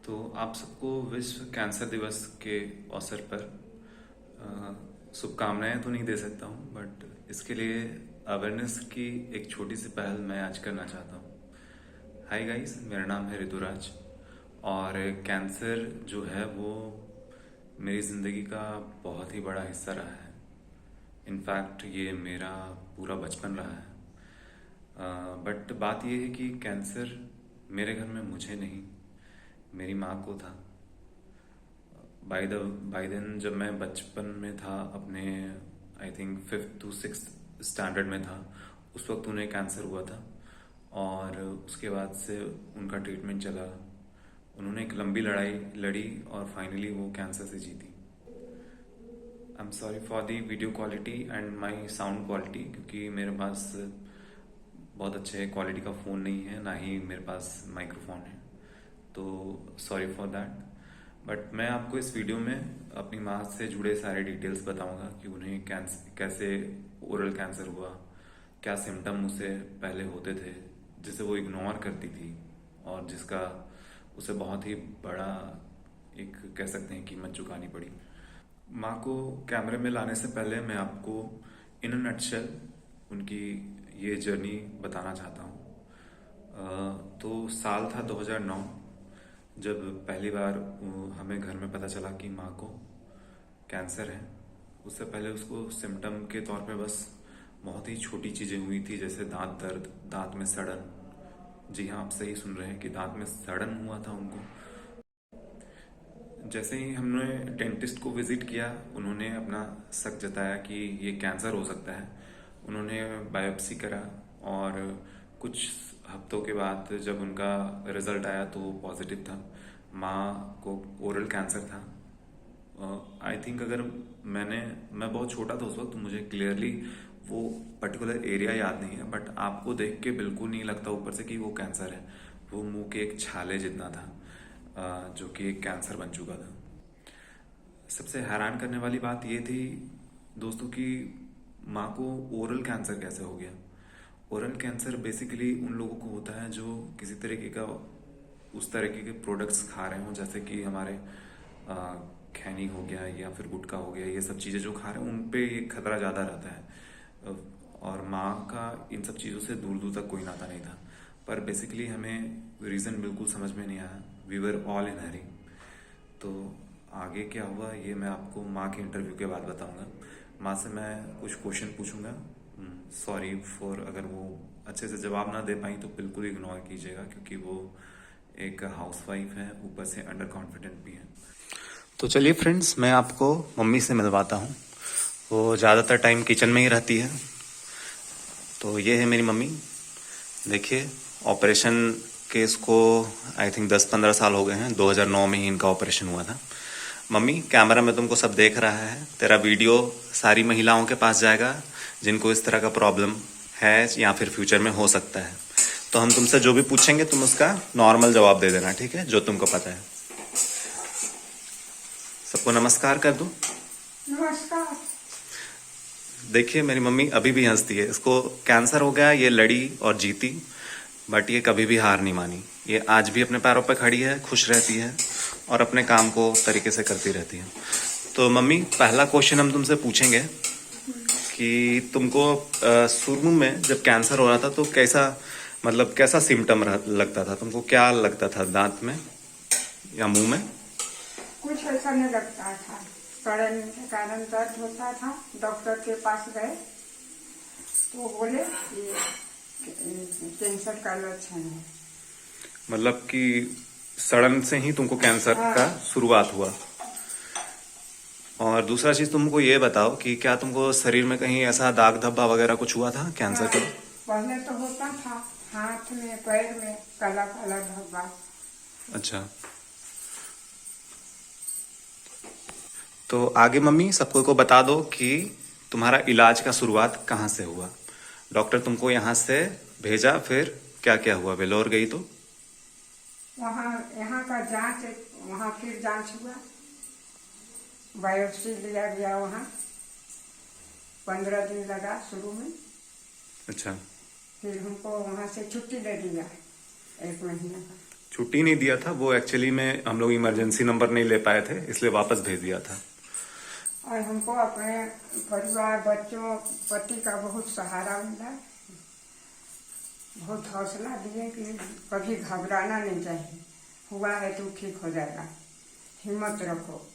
तो आप सबको विश्व कैंसर दिवस के अवसर पर शुभकामनाएं तो नहीं दे सकता हूं, बट इसके लिए अवेयरनेस की एक छोटी सी पहल मैं आज करना चाहता हूं। हाय गाइस, मेरा नाम है ऋतुराज और कैंसर जो है वो मेरी ज़िंदगी का बहुत ही बड़ा हिस्सा रहा है। इनफैक्ट ये मेरा पूरा बचपन रहा है। बट बात ये है कि कैंसर मेरे घर में मुझे नहीं, मेरी माँ को था। बाय देन जब मैं बचपन में था, अपने I think 5th to 6th standard में था, उस वक्त उन्हें कैंसर हुआ था और उसके बाद से उनका ट्रीटमेंट चला। उन्होंने एक लंबी लड़ाई लड़ी और फाइनली वो कैंसर से जीती। I am sorry for the video quality and my sound quality, क्योंकि मेरे पास बहुत अच्छे क्वालिटी का फ़ोन नहीं है, ना ही मेरे पास माइक्रोफोन है, तो सॉरी फॉर दैट। बट मैं आपको इस वीडियो में अपनी माँ से जुड़े सारे डिटेल्स बताऊंगा कि उन्हें कैसे ओरल कैंसर हुआ, क्या सिम्टम उसे पहले होते थे जिसे वो इग्नोर करती थी और जिसका उसे बहुत ही बड़ा एक कह सकते हैं कीमत चुकानी पड़ी। माँ को कैमरे में लाने से पहले मैं आपको इन नटशेल उनकी ये जर्नी बताना चाहता हूँ। तो साल था 2009, जब पहली बार हमें घर में पता चला कि माँ को कैंसर है। उससे पहले उसको सिम्टम के तौर पे बस बहुत ही छोटी चीज़ें हुई थी, जैसे दांत दर्द, दांत में सड़न। जी हाँ, आप सही सुन रहे हैं कि दांत में सड़न हुआ था उनको। जैसे ही हमने डेंटिस्ट को विजिट किया, उन्होंने अपना शक जताया कि ये कैंसर हो सकता है। उन्होंने बायोप्सी करा और कुछ हफ्तों के बाद जब उनका रिजल्ट आया तो वो पॉजिटिव था। माँ को ओरल कैंसर था। आई थिंक अगर मैं बहुत छोटा था उस वक्त, तो मुझे क्लियरली वो पर्टिकुलर एरिया याद नहीं है, बट आपको देख के बिल्कुल नहीं लगता ऊपर से कि वो कैंसर है। वो मुंह के एक छाले जितना था, जो कि एक कैंसर बन चुका था। सबसे हैरान करने वाली बात ये थी दोस्तों कि माँ को ओरल कैंसर कैसे हो गया। ओरल कैंसर बेसिकली उन लोगों को होता है जो किसी तरीके का उस तरीके के प्रोडक्ट्स खा रहे हों, जैसे कि हमारे आ, खैनी हो गया या फिर गुटखा हो गया। ये सब चीज़ें जो खा रहे हैं उन पे ये खतरा ज़्यादा रहता है। और माँ का इन सब चीज़ों से दूर दूर तक कोई नाता नहीं था। पर बेसिकली हमें रीज़न बिल्कुल समझ में नहीं आया। वी वर ऑल इन हरी। तो आगे क्या हुआ ये मैं आपको माँ के इंटरव्यू के बाद बताऊंगा। माँ से मैं कुछ क्वेश्चन पूछूंगा। सॉरी फॉर अगर वो अच्छे से जवाब ना दे पाई तो बिल्कुल इग्नोर कीजिएगा, क्योंकि वो एक हाउसवाइफ है, ऊपर से अंडर कॉन्फिडेंट भी है। तो चलिए फ्रेंड्स, मैं आपको मम्मी से मिलवाता हूँ। वो ज़्यादातर टाइम किचन में ही रहती है। तो ये है मेरी मम्मी। देखिए, ऑपरेशन के इसको आई थिंक 10-15 साल हो गए हैं। 2009 में ही इनका ऑपरेशन हुआ था। मम्मी, कैमरा में तुमको सब देख रहा है। तेरा वीडियो सारी महिलाओं के पास जाएगा जिनको इस तरह का प्रॉब्लम है या फिर फ्यूचर में हो सकता है। तो हम तुमसे जो भी पूछेंगे तुम उसका नॉर्मल जवाब दे देना, ठीक है, जो तुमको पता है। सबको नमस्कार कर दो। नमस्कार। देखिए, मेरी मम्मी अभी भी हंसती है। इसको कैंसर हो गया, ये लड़ी और जीती, बट ये कभी भी हार नहीं मानी। ये आज भी अपने पैरों पर खड़ी है, खुश रहती है और अपने काम को तरीके से करती रहती है। तो मम्मी, पहला क्वेश्चन हम तुमसे पूछेंगे कि तुमको शुरू में जब कैंसर हो रहा था तो कैसा सिम्टम लगता था तुमको? क्या लगता था दांत में या मुंह में? कुछ ऐसा नहीं लगता था। सड़न के कारण दर्द होता था। डॉक्टर के पास गए तो बोले ये कैंसर का लक्षण है। मतलब कि सड़न से ही तुमको कैंसर हाँ। का शुरुआत हुआ। और दूसरा चीज तुमको ये बताओ कि क्या तुमको शरीर में कहीं ऐसा दाग धब्बा वगैरह कुछ हुआ था कैंसर हाँ, के? पहले तो होता था हाथ में, पैर में काला काला धब्बा। अच्छा, तो आगे मम्मी सबको को बता दो कि तुम्हारा इलाज का शुरुआत कहाँ से हुआ। डॉक्टर तुमको यहाँ से भेजा, फिर क्या क्या हुआ? वेलोर गई तो वहाँ यहाँ का जांच, वहाँ फिर जांच हुआ, बायोप्सी लिया गया। वहाँ 15 दिन लगा शुरू में। अच्छा, फिर हमको वहाँ से छुट्टी दे दिया 1 महीने का। छुट्टी नहीं दिया था वो, एक्चुअली में हम लोग इमरजेंसी नंबर नहीं ले पाए थे, इसलिए वापस भेज दिया था। और हमको अपने परिवार, बच्चों, पति का बहुत सहारा मिला, बहुत हौसला दिए कि कभी घबराना नहीं चाहिए, हुआ है तो ठीक हो जाएगा, हिम्मत रखो।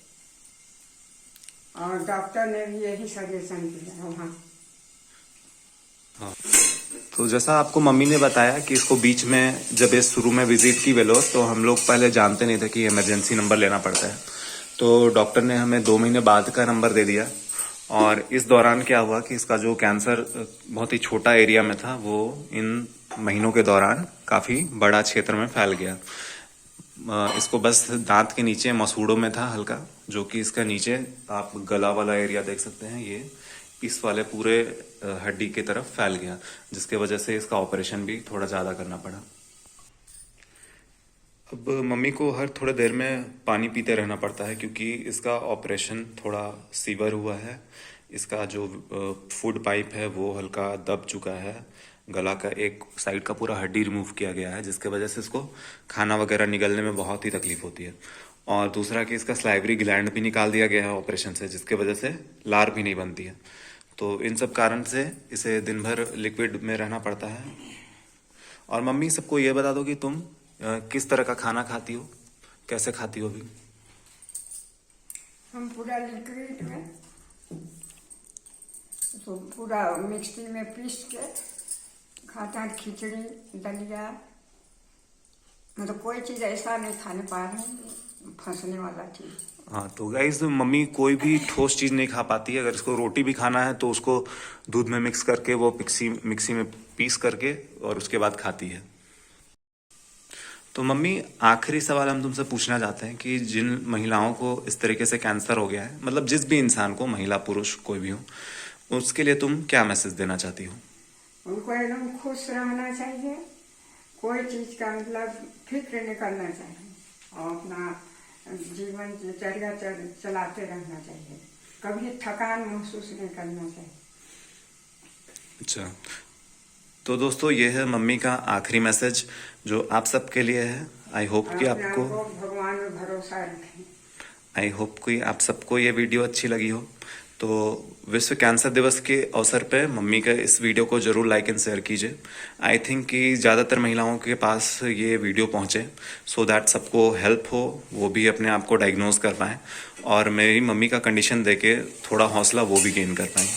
और डॉक्टर ने भी यही सजेशन दिया वहाँ। हाँ, तो जैसा आपको मम्मी ने बताया कि इसको बीच में जब ये शुरू में विजिट की वेलोर, तो हम लोग पहले जानते नहीं थे कि इमरजेंसी नंबर लेना पड़ता है, तो डॉक्टर ने हमें 2 महीने बाद का नंबर दे दिया। और इस दौरान क्या हुआ कि इसका जो कैंसर बहुत ही छोटा एरिया में था, वो इन महीनों के दौरान काफ़ी बड़ा क्षेत्र में फैल गया। इसको बस दांत के नीचे मसूड़ों में था हल्का, जो कि इसका नीचे आप गला वाला एरिया देख सकते हैं, ये इस वाले पूरे हड्डी की तरफ फैल गया, जिसके वजह से इसका ऑपरेशन भी थोड़ा ज़्यादा करना पड़ा। अब मम्मी को हर थोड़े देर में पानी पीते रहना पड़ता है, क्योंकि इसका ऑपरेशन थोड़ा सीवर हुआ है। इसका जो फूड पाइप है वो हल्का दब चुका है, गला का एक साइड का पूरा हड्डी रिमूव किया गया है, जिसके वजह से इसको खाना वगैरह निगलने में बहुत ही तकलीफ होती है। और दूसरा कि इसका स्लाइवरी ग्लैंड भी निकाल दिया गया है ऑपरेशन से, जिसके वजह से लार भी नहीं बनती है। तो इन सब कारण से इसे दिन भर लिक्विड में रहना पड़ता है। और मम्मी, सबको ये बता दो कि तुम किस तरह का खाना खाती हो, कैसे खाती हो अभी? हम पूरा लिक्विड में, तो पूरा मिक्सी में पीस के खाता है, खिचड़ी, दलिया, मतलब कोई चीज़ ऐसा नहीं खाने पा रहे हैं फंसने वाला चीज़। हाँ, तो गाइस मम्मी कोई भी ठोस चीज़ नहीं खा पाती है। अगर इसको रोटी भी खाना है तो उसको दूध में मिक्स करके वो मिक्सी में पीस करके और उसके बाद खाती है। तो मम्मी, आखिरी सवाल हम तुमसे पूछना चाहते हैं कि जिन महिलाओं को इस तरीके से कैंसर हो गया है, मतलब जिस भी इंसान को, महिला पुरुष कोई भी हो, उसके लिए तुम क्या मैसेज देना चाहती हो? उनको एकदम खुश रहना चाहिए, कोई चीज़ का मतलब फिक्र नहीं करना चाहिए, और अपना जीवन चर्या चलाते रहना चाहिए, कभी थकान महसूस नहीं करना चाहिए। अच्छा, तो दोस्तों ये है मम्मी का आखिरी मैसेज जो आप सबके लिए है। आई होप कि आपको, भगवान में भरोसा रखें। आई होप कि आप सबको ये वीडियो अच्छी लगी हो। तो विश्व कैंसर दिवस के अवसर पे मम्मी का इस वीडियो को जरूर लाइक एंड शेयर कीजिए। आई थिंक कि ज़्यादातर महिलाओं के पास ये वीडियो पहुँचे, सो दैट सबको हेल्प हो, वो भी अपने आप को डायग्नोज कर पाएँ और मेरी मम्मी का कंडीशन देके थोड़ा हौसला वो भी गेन कर पाएँ।